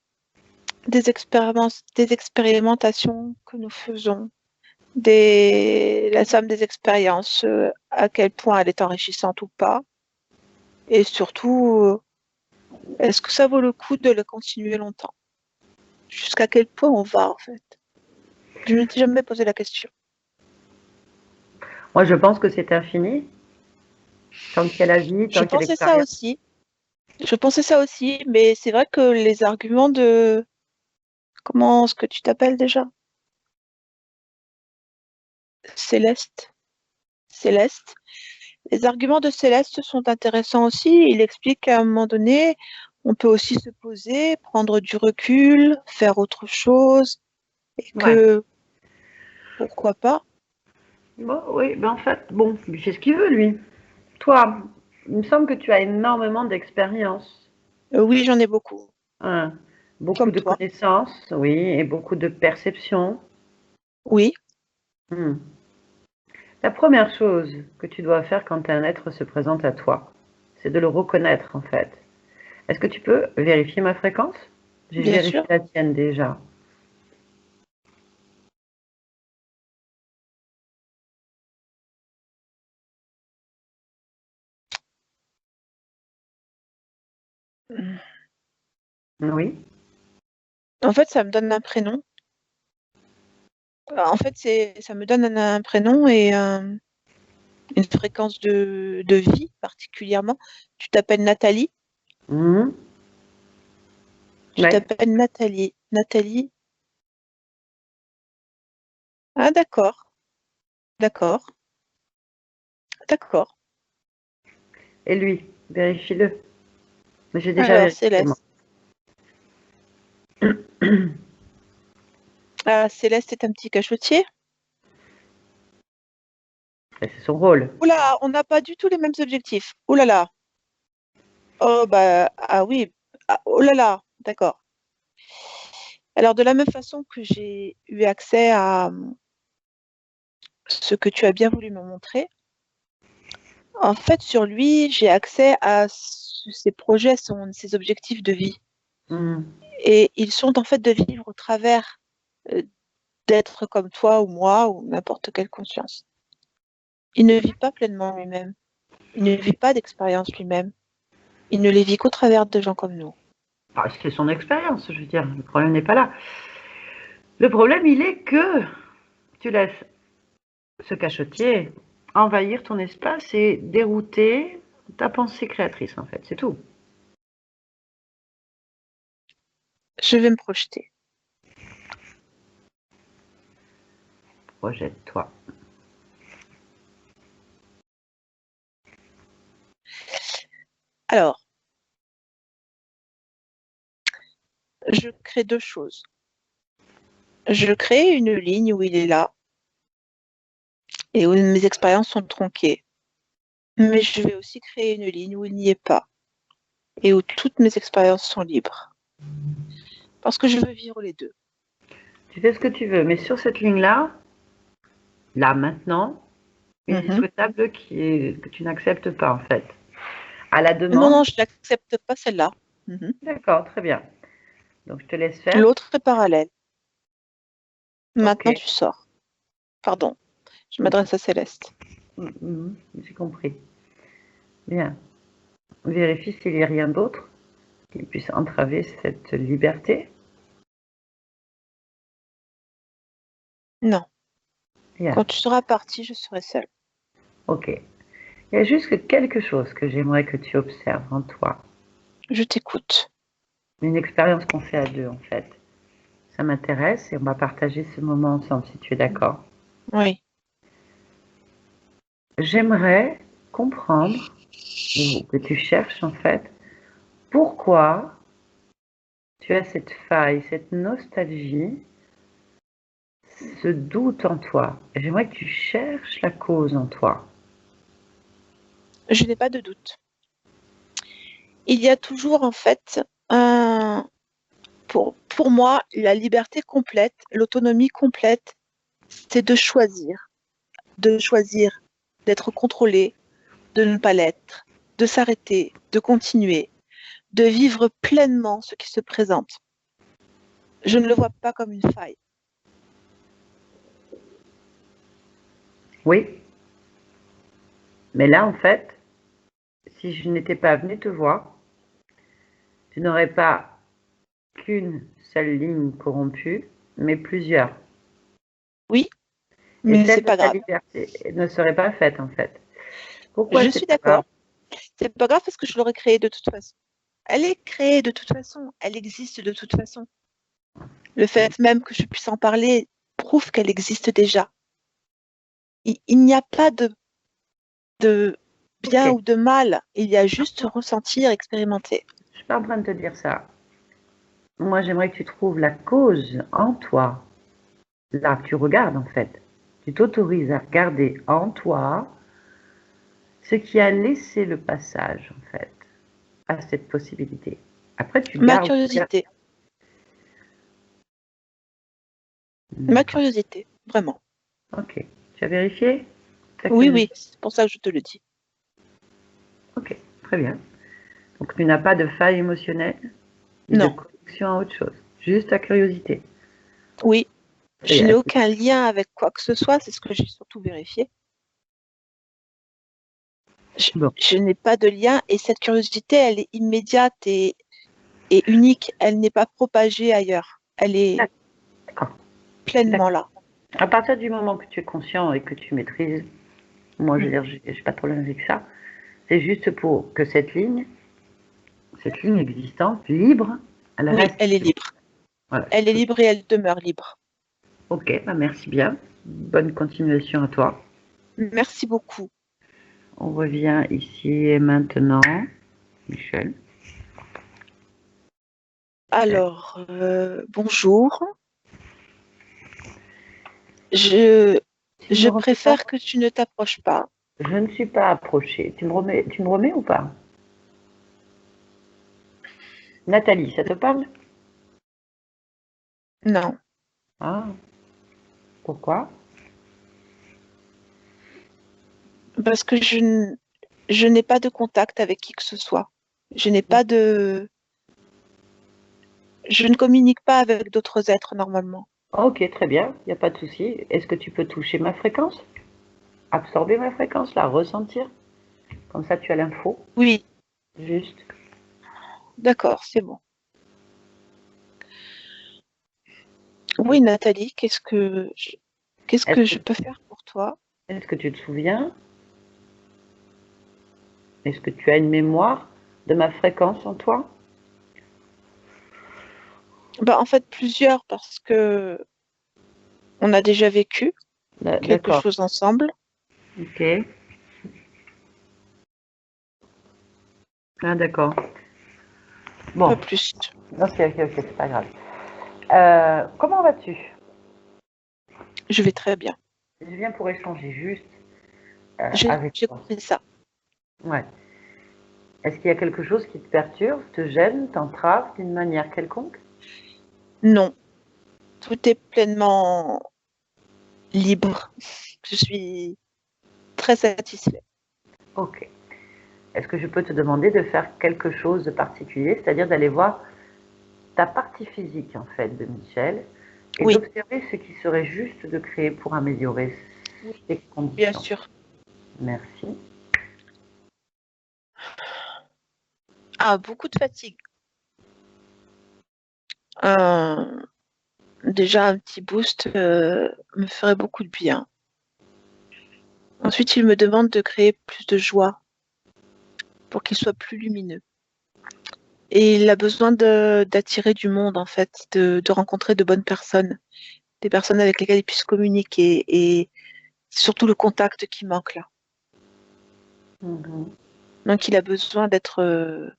expérimentations que nous faisons, la somme des expériences, à quel point elle est enrichissante ou pas, et surtout, est-ce que ça vaut le coup de la continuer longtemps? Jusqu'à quel point on va, en fait? Je ne t'ai jamais posé la question. Moi, je pense que c'est infini. Tant qu'il y a la vie, Je tant qu'il y a pensais ça l'expérience. aussi. Je pensais ça aussi, mais c'est vrai que les arguments de... Comment est-ce que tu t'appelles déjà? Céleste. Céleste. Les arguments de Céleste sont intéressants aussi. Il explique qu'à un moment donné, on peut aussi se poser, prendre du recul, faire autre chose, et Ouais. que pourquoi pas. Bon, oui, mais en fait, bon, il fait ce qu'il veut, lui. Toi, il me semble que tu as énormément d'expérience, Oui, j'en ai beaucoup, hein. Beaucoup comme de toi. connaissances, oui, et beaucoup de perceptions. Oui, Hmm. La première chose que tu dois faire quand un être se présente à toi, c'est de le reconnaître, en fait. Est-ce que tu peux vérifier ma fréquence? J'ai bien vérifié sûr. la tienne déjà. Oui. En fait, ça me donne un prénom. En fait, ça me donne un prénom une fréquence de vie particulièrement. Tu t'appelles Nathalie? Mhm. Tu Ouais. t'appelles Nathalie. Nathalie? Ah, d'accord. D'accord. D'accord. Et lui, vérifie-le. Mais j'ai déjà Alors, vérifié, moi. Céleste. Ah, Céleste est un petit cachotier. Et c'est son rôle. Oula, on n'a pas du tout les mêmes objectifs. Oh là là. Oh bah ah oui. Ah, oh là là. D'accord. Alors de la même façon que j'ai eu accès à ce que tu as bien voulu me montrer, en fait sur lui j'ai accès à ses projets, ses objectifs de vie. Mhm. Et ils sont en fait de vivre au travers euh, d'être comme toi ou moi ou n'importe quelle conscience. Il ne vit pas pleinement lui-même. Il ne vit pas d'expérience lui-même. Il ne les vit qu'au travers de gens comme nous. Ah, c'est son expérience, je veux dire. Le problème n'est pas là. Le problème, il est que tu laisses ce cachotier envahir ton espace et dérouter ta pensée créatrice, en fait. C'est tout. Je vais me projeter. Projette-toi. Alors, je crée deux choses. Je crée une ligne où il est là et où mes expériences sont tronquées. Mais je vais aussi créer une ligne où il n'y est pas et où toutes mes expériences sont libres. Parce que je veux vivre les deux. Tu fais ce que tu veux, mais sur cette ligne-là, là, maintenant, il est souhaitable que tu n'acceptes pas, en fait. À la Non, demande. non, je n'accepte pas celle-là. D'accord, très bien. Donc, je te laisse faire. L'autre est parallèle. Maintenant, Ok. tu sors. Pardon, je m'adresse à Céleste. J'ai compris. Bien. Vérifie s'il n'y a rien d'autre qui puisse entraver cette liberté. Non, Bien. quand tu seras parti, je serai seule. Ok. Il y a juste quelque chose que j'aimerais que tu observes en toi. Je t'écoute. Une expérience qu'on fait à deux, en fait. Ça m'intéresse et on va partager ce moment ensemble, si tu es d'accord. Oui. J'aimerais comprendre, ou que tu cherches en fait, pourquoi tu as cette faille, cette nostalgie, ce doute en toi. J'aimerais que tu cherches la cause en toi. Je n'ai pas de doute. Il y a toujours en fait pour moi, la liberté complète, l'autonomie complète, c'est de choisir d'être contrôlé, de ne pas l'être, de s'arrêter, de continuer, de vivre pleinement ce qui se présente. Je ne le vois pas comme une faille. Oui, mais là en fait, si je n'étais pas venue te voir, tu n'aurais pas qu'une seule ligne corrompue, mais plusieurs. Oui, Et mais celle c'est de pas ta grave. liberté ne serait pas faite en fait. Pourquoi Je c'est suis pas grave? d'accord. C'est pas grave parce que je l'aurais créée de toute façon. Elle est créée de toute façon. Elle existe de toute façon. Le fait même que je puisse en parler prouve qu'elle existe déjà. Il n'y a pas de bien Ok, ou de mal. Il y a juste ressentir, expérimenter. je suis pas en train de te dire ça. Moi, j'aimerais que tu trouves la cause en toi. Là, tu regardes en fait. Tu t'autorises à regarder en toi ce qui a laissé le passage en fait à cette possibilité. Après, tu Ma gardes. curiosité. Ma curiosité, vraiment. Ok. Tu as vérifié ta Oui, oui, curiosité? c'est pour ça que je te le dis. Ok, très bien. Donc, tu n'as pas de faille émotionnelle ni de Non, connexion à autre chose. Juste ta curiosité. oui, Très je bien. n'ai aucun lien avec quoi que ce soit, c'est ce que j'ai surtout vérifié. Je, Bon, je n'ai pas de lien et cette curiosité, elle est immédiate et unique. Elle n'est pas propagée ailleurs. Elle est d'accord. pleinement D'accord. là. À partir du moment que tu es conscient et que tu maîtrises Moi, je veux dire, j'ai pas de problème avec ça. C'est juste pour que cette ligne existante, libre, elle Oui, reste. elle est libre. Voilà. Elle est libre et elle demeure libre. Ok, bah merci bien. Bonne continuation à toi. Merci beaucoup. On revient ici et maintenant. Michel. Alors, bonjour. Je préfère que tu ne t'approches pas. Je ne suis pas approchée. Tu me remets ou pas? Nathalie, ça te parle? Non, Ah, pourquoi? parce que je n'ai pas de contact avec qui que ce soit. Je n'ai pas de... Je ne communique pas avec d'autres êtres normalement. Ok, très bien, il n'y a pas de souci. Est-ce que tu peux toucher ma fréquence? Absorber ma fréquence, la ressentir? Comme ça, tu as l'info. Oui, Juste. d'accord, c'est bon. Oui, Nathalie, qu'est-ce que je peux faire pour toi? Est-ce que tu te souviens? Est-ce que tu as une mémoire de ma fréquence en toi? Bah, en fait, plusieurs, parce que on a déjà vécu quelque D'accord. chose ensemble. Ok. Ah, d'accord. Bon. Pas plus. Ok, c'est pas grave. Comment vas-tu? Je vais très bien. Je viens pour échanger juste avec J'ai toi. compris ça. Ouais. Est-ce qu'il y a quelque chose qui te perturbe, te gêne, t'entrave d'une manière quelconque? Non, tout est pleinement libre. Je suis très satisfaite. Ok. Est-ce que je peux te demander de faire quelque chose de particulier, c'est-à-dire d'aller voir ta partie physique en fait de Michel et Oui, d'observer ce qui serait juste de créer pour améliorer ses bien conditions? sûr. Merci. Ah, beaucoup de fatigue. Euh, déjà, un petit boost me ferait beaucoup de bien. Ensuite, il me demande de créer plus de joie pour qu'il soit plus lumineux. Et il a besoin d'attirer du monde, en fait, de rencontrer de bonnes personnes, des personnes avec lesquelles il puisse communiquer. Et surtout le contact qui manque là. Mhm. Donc, il a besoin d'être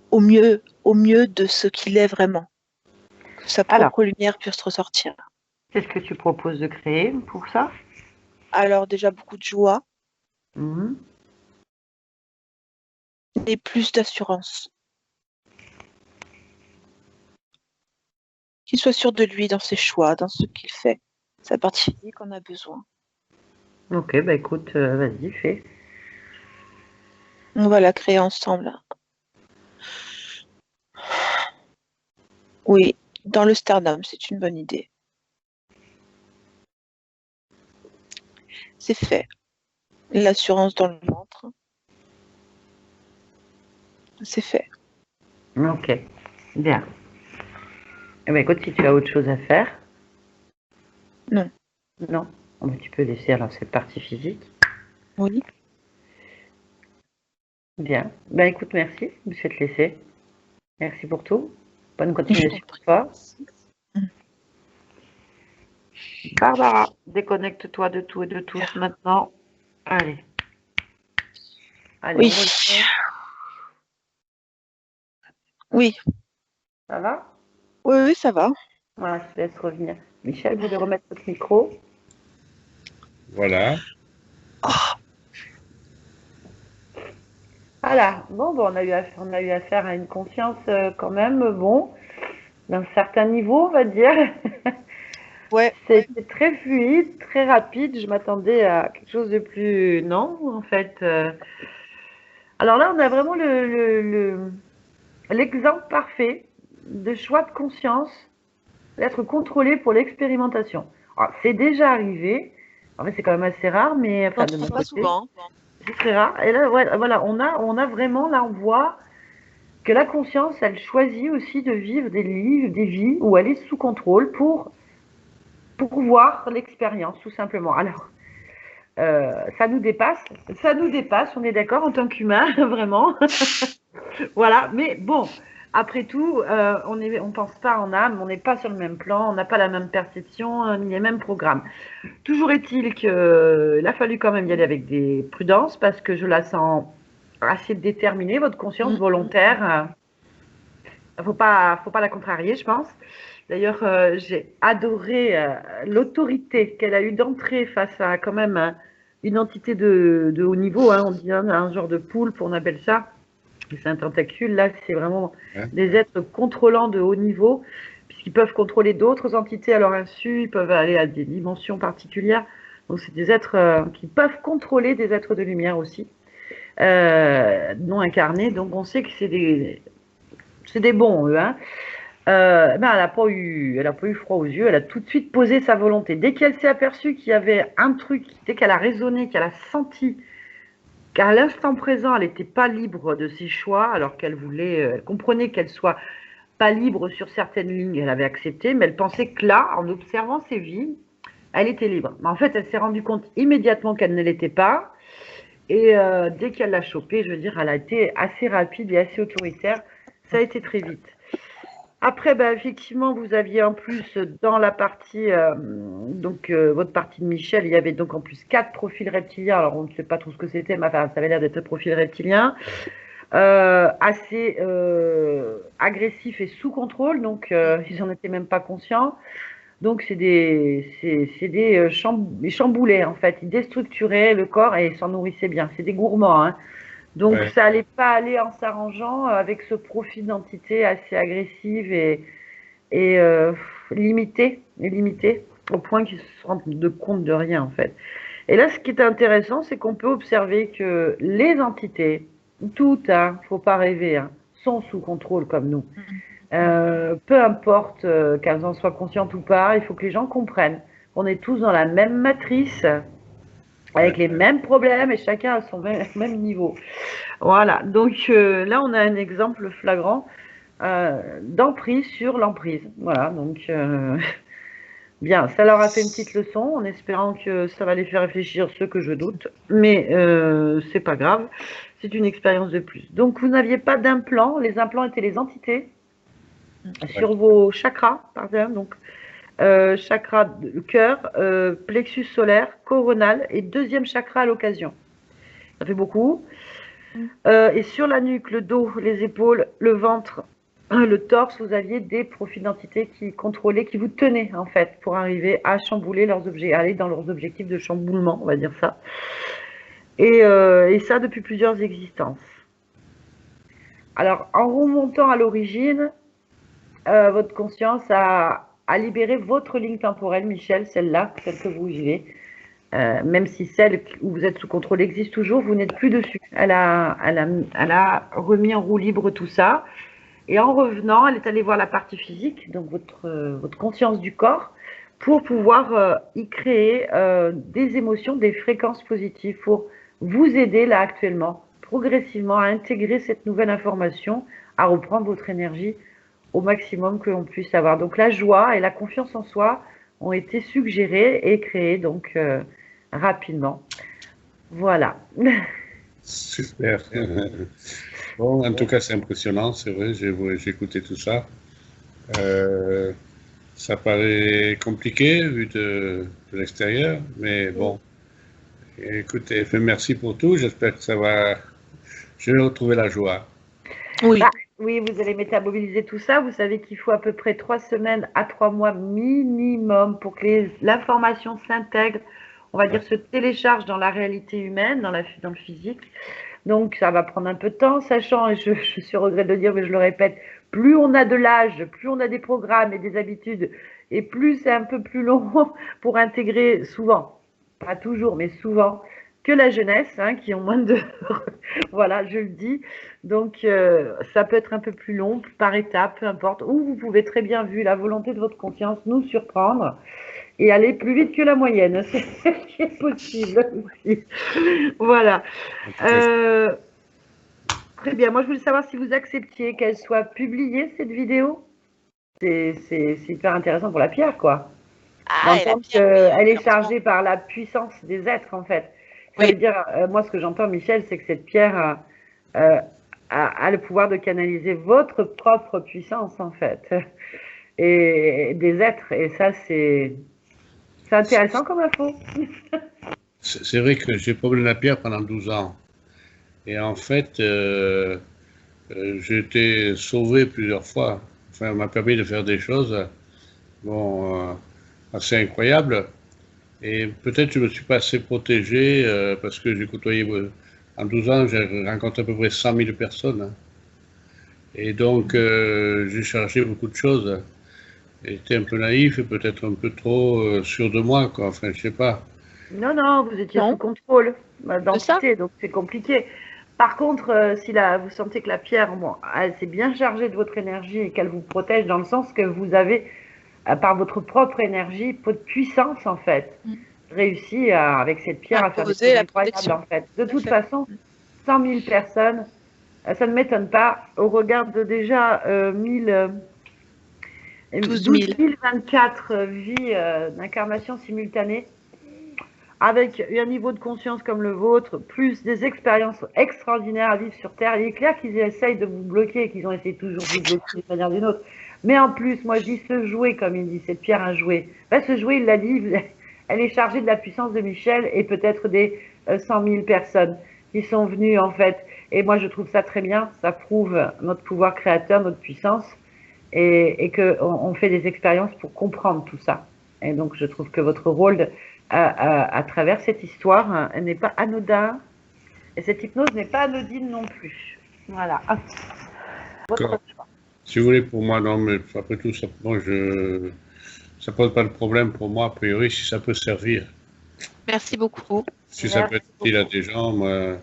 au mieux de ce qu'il est vraiment. Que sa Alors, propre lumière puisse ressortir. qu'est-ce que tu proposes de créer pour ça? Alors, déjà, beaucoup de joie Mhm. et plus d'assurance. Qu'il soit sûr de lui dans ses choix, dans ce qu'il fait. Sa partie physique en a besoin. Ok, bah écoute, vas-y, fais. On va la créer ensemble. Oui, dans le sternum, c'est une bonne idée. C'est fait. L'assurance dans le ventre, c'est fait. Ok, bien. Eh ben, écoute, si tu as autre chose à faire, Non. non, oh, ben, tu peux laisser alors cette partie physique. Oui. Bien. Ben écoute, merci, je vais te laisser. Merci pour tout. Bonne Je t'en continuation pour prie. toi. Barbara, déconnecte-toi de tout et de tous maintenant. Allez. Allez, on Oui. revient. Oui. Ça va? Oui, oui, ça va. Voilà, je te laisse revenir. Michel, vous voulez remettre votre micro? Voilà. Oh, Voilà. Bon, on a eu affaire à une confiance quand même, bon, d'un certain niveau, on va dire. ouais. C'était très fluide, très rapide. Je m'attendais à quelque chose de plus. Non, en fait. Alors là, on a vraiment l'exemple parfait de choix de conscience, d'être contrôlé pour l'expérimentation. Alors, c'est déjà arrivé. En fait, c'est quand même assez rare, mais On enfin, de n'entend mon pas côté, souvent. c'est très rare. Et là, ouais, voilà, on a vraiment, là, on voit que la conscience, elle choisit aussi de vivre des vies où elle est sous contrôle pour voir l'expérience, tout simplement. Alors, Ça nous dépasse. Ça nous dépasse, on est d'accord, en tant qu'humain, vraiment. Voilà, mais bon, après tout, on pense pas en âme, on n'est pas sur le même plan, on n'a pas la même perception, ni les mêmes programmes. Toujours est-il qu'il a fallu quand même y aller avec des prudences parce que je la sens assez déterminée, votre conscience volontaire. Faut pas la contrarier, je pense. D'ailleurs, j'ai adoré l'autorité qu'elle a eue d'entrer face à quand même une entité de haut niveau, hein, on dit un genre de poulpe, on appelle ça. C'est un tentacule, là, c'est vraiment des êtres contrôlants de haut niveau, puisqu'ils peuvent contrôler d'autres entités à leur insu, ils peuvent aller à des dimensions particulières. Donc, c'est des êtres qui peuvent contrôler des êtres de lumière aussi, non incarnés. Donc, on sait que c'est des bons, eux. Hein. Ben, elle n'a pas eu froid aux yeux, elle a tout de suite posé sa volonté. Dès qu'elle s'est aperçue qu'il y avait un truc, dès qu'elle a raisonné, qu'elle a senti qu'à l'instant présent, elle n'était pas libre de ses choix, alors qu'elle voulait, elle comprenait qu'elle soit pas libre sur certaines lignes, elle avait accepté, mais elle pensait que là, en observant ses vies, elle était libre. Mais en fait, elle s'est rendue compte immédiatement qu'elle ne l'était pas, et dès qu'elle l'a chopé, je veux dire, elle a été assez rapide et assez autoritaire, ça a été très vite. Après, ben, effectivement, vous aviez en plus dans la partie, votre partie de Michel, il y avait donc en plus 4 profils reptiliens. Alors, on ne sait pas trop ce que c'était, mais enfin, ça avait l'air d'être un profil reptilien, assez agressif et sous contrôle, donc ils n'en étaient même pas conscients. Donc, c'est des chamboulés, en fait. Ils déstructuraient le corps et s'en nourrissaient bien. C'est des gourmands, hein. Donc, ça n'allait pas aller en s'arrangeant avec ce profil d'entité assez agressive et limité, au point qu'ils se rendent compte de rien, en fait. Et là, ce qui est intéressant, c'est qu'on peut observer que les entités, toutes, hein, faut pas rêver, hein, sont sous contrôle comme nous. Peu importe qu'elles en soient conscientes ou pas, il faut que les gens comprennent qu'on est tous dans la même matrice, avec les mêmes problèmes et chacun à son même niveau. Voilà, donc là on a un exemple flagrant d'emprise sur l'emprise. Voilà, donc bien, ça leur a fait une petite leçon en espérant que ça va les faire réfléchir, ce que je doute, mais c'est pas grave, c'est une expérience de plus. Donc vous n'aviez pas d'implant, les implants étaient les entités sur vos chakras, par exemple, donc chakra du cœur, plexus solaire, coronal et deuxième chakra à l'occasion. Ça fait beaucoup. Et sur la nuque, le dos, les épaules, le ventre, le torse, vous aviez des profils d'entités qui contrôlaient, qui vous tenaient en fait pour arriver à chambouler leurs objets, aller dans leurs objectifs de chamboulement, on va dire ça. Et ça depuis plusieurs existences. Alors, en remontant à l'origine, votre conscience a libéré votre ligne temporelle, Michel, celle-là, celle que vous vivez. Même si celle où vous êtes sous contrôle existe toujours, vous n'êtes plus dessus. Elle a remis en roue libre tout ça. Et en revenant, elle est allée voir la partie physique, donc votre conscience du corps, pour pouvoir y créer des émotions, des fréquences positives pour vous aider là actuellement, progressivement à intégrer cette nouvelle information, à reprendre votre énergie au maximum que l'on puisse avoir. Donc la joie et la confiance en soi ont été suggérées et créées donc rapidement. Voilà. Super. Bon, en tout cas, c'est impressionnant, c'est vrai, j'ai écouté tout ça. Ça paraît compliqué vu de l'extérieur, mais bon. Écoutez, merci pour tout. J'espère que je vais retrouver la joie. Oui. Bah, oui, vous allez métaboliser tout ça. Vous savez qu'il faut à peu près 3 semaines à 3 mois minimum pour que l'information s'intègre, on va dire se télécharge dans la réalité humaine, dans le physique. Donc ça va prendre un peu de temps, sachant, et je suis regrette de le dire, mais je le répète, plus on a de l'âge, plus on a des programmes et des habitudes, et plus c'est un peu plus long pour intégrer souvent, pas toujours, mais souvent, que la jeunesse, hein, qui ont moins de... voilà, je le dis. Donc ça peut être un peu plus long, par étapes, peu importe, ou vous pouvez très bien, vu la volonté de votre conscience, nous surprendre et aller plus vite que la moyenne. C'est possible aussi. Voilà. Très bien. Moi, je voulais savoir si vous acceptiez qu'elle soit publiée, cette vidéo. C'est hyper intéressant pour la pierre, quoi. Dans Ah, le et la sens pierre, oui, qu'elle est malheureusement. chargée par la puissance des êtres, en fait. Ça Oui. veut dire, moi, ce que j'entends, Michel, c'est que cette pierre a le pouvoir de canaliser votre propre puissance, en fait, et des êtres. Et ça, c'est intéressant comme info. C'est vrai que j'ai promené la pierre pendant 12 ans. Et en fait, j'ai été sauvé plusieurs fois. Enfin, on m'a permis de faire des choses bon, assez incroyables. Et peut-être je ne me suis pas assez protégé parce que j'ai côtoyé, en 12 ans, j'ai rencontré à peu près 100 000 personnes. Et donc, j'ai chargé beaucoup de choses. J'étais un peu naïf et peut-être un peu trop sûr de moi, quoi. Enfin, je sais pas. Non, non, vous étiez sous Non, contrôle c'est ça. d'entité, donc c'est compliqué. Par contre, si vous sentez que la pierre, bon, elle s'est bien chargée de votre énergie et qu'elle vous protège dans le sens que vous avez, par votre propre énergie, votre puissance en fait, Mm. réussi avec cette pierre à faire des Imposer choses la incroyables protection. en fait. De Tout à toute fait. façon, 100 000 personnes, ça ne m'étonne pas. Au regard de déjà 12 12 000. 024 vies d'incarnation simultanée, avec un niveau de conscience comme le vôtre, plus des expériences extraordinaires à vivre sur Terre, il est clair qu'ils essayent de vous bloquer, qu'ils ont essayé toujours de vous bloquer d'une manière ou d'une autre. Mais en plus, moi je dis ce jouet, comme il dit, cette pierre à jouer. Ben, ce jouet, il l'a dit, elle est chargée de la puissance de Michel et peut-être des 100 000 personnes qui sont venues en fait. Et moi je trouve ça très bien, ça prouve notre pouvoir créateur, notre puissance, et qu'on fait des expériences pour comprendre tout ça. Et donc je trouve que votre rôle à travers cette histoire n'est pas anodin, et cette hypnose n'est pas anodine non plus. Voilà. Votre choix. Si vous voulez, pour moi, non, mais après tout, ça, bon, ça pose pas de problème pour moi, a priori, si ça peut servir. Merci beaucoup. Si ça peut Merci être utile à beaucoup. des gens, moi,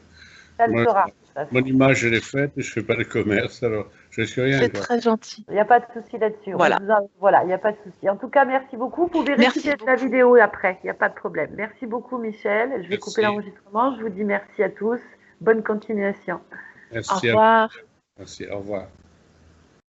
Ça le moi, sera, de toute mon façon. image, elle est faite, je fais pas de commerce, alors je risque rien, C'est quoi. très gentil. Il n'y a pas de souci là-dessus. Voilà. Voilà, il n'y a pas de souci. En tout cas, merci beaucoup. Vous pouvez Merci récupérer la beaucoup. vidéo après, il n'y a pas de problème. Merci beaucoup, Michel. Je vais couper Merci. l'enregistrement. Je vous dis merci à tous. Bonne continuation. Au Merci à vous. revoir. Merci. Au revoir.